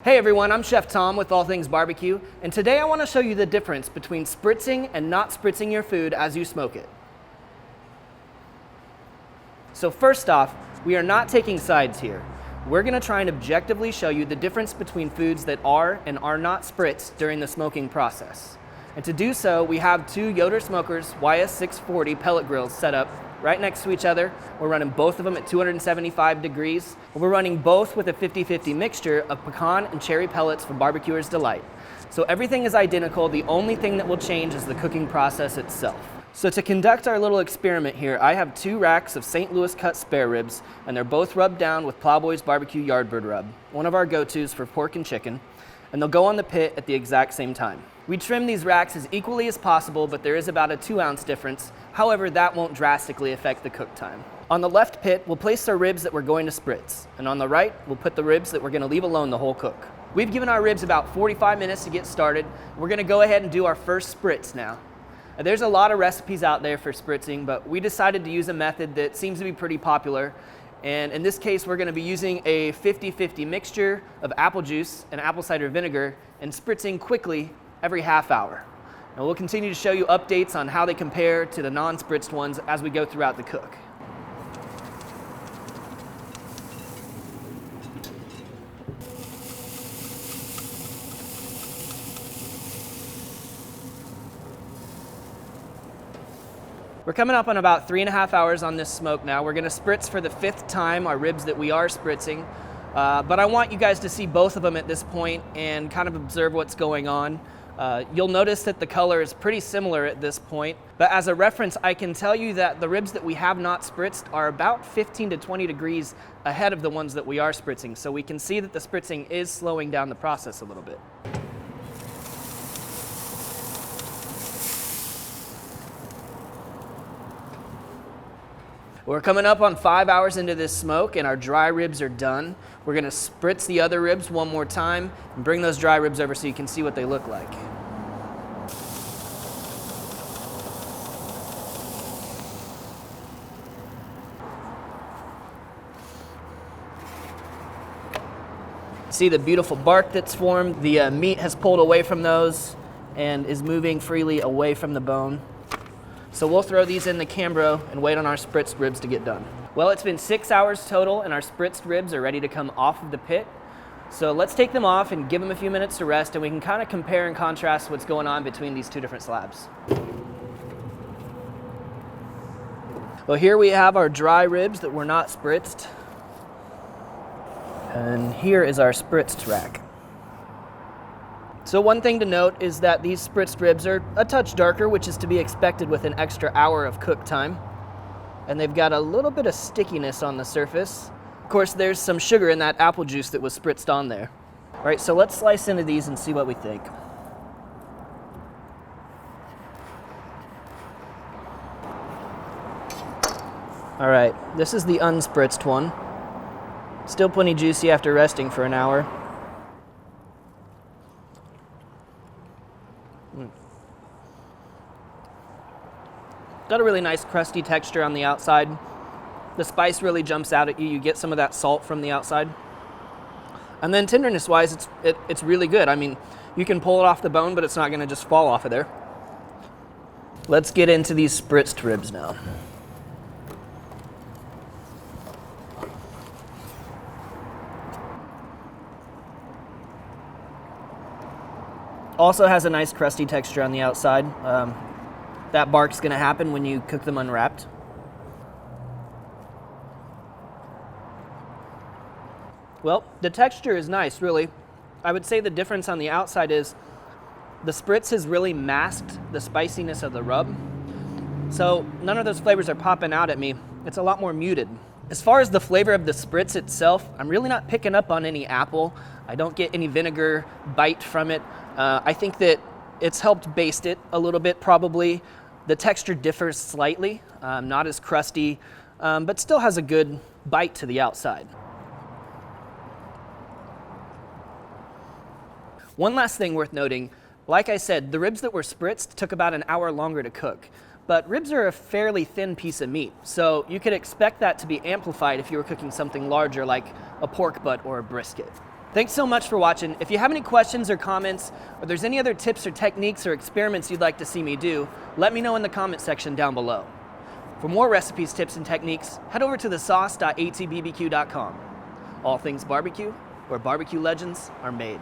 Hey everyone, I'm Chef Tom with All Things Barbecue, and today I want to show you the difference between spritzing and not spritzing your food as you smoke it. So first off, we are not taking sides here. We're going to try and objectively show you the difference between foods that are and are not spritzed during the smoking process. And to do so, we have two Yoder Smokers YS640 pellet grills set up right next to each other. We're running both of them at 275 degrees. We're running both with a 50-50 mixture of pecan and cherry pellets for barbecuers' delight. So everything is identical. The only thing that will change is the cooking process itself. So to conduct our little experiment here, I have two racks of St. Louis cut spare ribs, and they're both rubbed down with Plowboy's Barbecue Yardbird Rub, one of our go-tos for pork and chicken, and they'll go on the pit at the exact same time. We trim these racks as equally as possible, but there is about a 2-ounce difference. However, that won't drastically affect the cook time. On the left pit, we'll place our ribs that we're going to spritz, and on the right, we'll put the ribs that we're going to leave alone the whole cook. We've given our ribs about 45 minutes to get started. We're going to go ahead and do our first spritz now. There's a lot of recipes out there for spritzing, but we decided to use a method that seems to be pretty popular. And in this case, we're going to be using a 50-50 mixture of apple juice and apple cider vinegar and spritzing quickly every half hour. And we'll continue to show you updates on how they compare to the non-spritzed ones as we go throughout the cook. We're coming up on about 3.5 hours on this smoke now. We're gonna spritz for the 5th time our ribs that we are spritzing. But I want you guys to see both of them at this point and kind of observe what's going on. You'll notice that the color is pretty similar at this point, but as a reference, I can tell you that the ribs that we have not spritzed are about 15 to 20 degrees ahead of the ones that we are spritzing. So we can see that the spritzing is slowing down the process a little bit. We're coming up on 5 hours into this smoke and our dry ribs are done. We're gonna spritz the other ribs one more time and bring those dry ribs over so you can see what they look like. See the beautiful bark that's formed? The meat has pulled away from those and is moving freely away from the bone. So we'll throw these in the Cambro and wait on our spritzed ribs to get done. Well, it's been 6 hours total and our spritzed ribs are ready to come off of the pit. So let's take them off and give them a few minutes to rest, and we can kind of compare and contrast what's going on between these two different slabs. Well, here we have our dry ribs that were not spritzed. And here is our spritzed rack. So one thing to note is that these spritzed ribs are a touch darker, which is to be expected with an extra hour of cook time. And they've got a little bit of stickiness on the surface. Of course, there's some sugar in that apple juice that was spritzed on there. All right, so let's slice into these and see what we think. All right, this is the unspritzed one. Still plenty juicy after resting for an hour. Got a really nice crusty texture on the outside. The spice really jumps out at you. You get some of that salt from the outside. And then tenderness-wise, it's really good. I mean, you can pull it off the bone, but it's not gonna just fall off of there. Let's get into these spritzed ribs now. Also has a nice crusty texture on the outside. That bark's gonna happen when you cook them unwrapped. Well, the texture is nice, really. I would say the difference on the outside is the spritz has really masked the spiciness of the rub. So none of those flavors are popping out at me. It's a lot more muted. As far as the flavor of the spritz itself, I'm really not picking up on any apple. I don't get any vinegar bite from it. I think that it's helped baste it a little bit, probably. The texture differs slightly, not as crusty, but still has a good bite to the outside. One last thing worth noting, like I said, the ribs that were spritzed took about an hour longer to cook. But ribs are a fairly thin piece of meat, so you could expect that to be amplified if you were cooking something larger like a pork butt or a brisket. Thanks so much for watching. If you have any questions or comments, or there's any other tips or techniques or experiments you'd like to see me do, let me know in the comment section down below. For more recipes, tips, and techniques, head over to thesauce.atbbq.com. All things barbecue, where barbecue legends are made.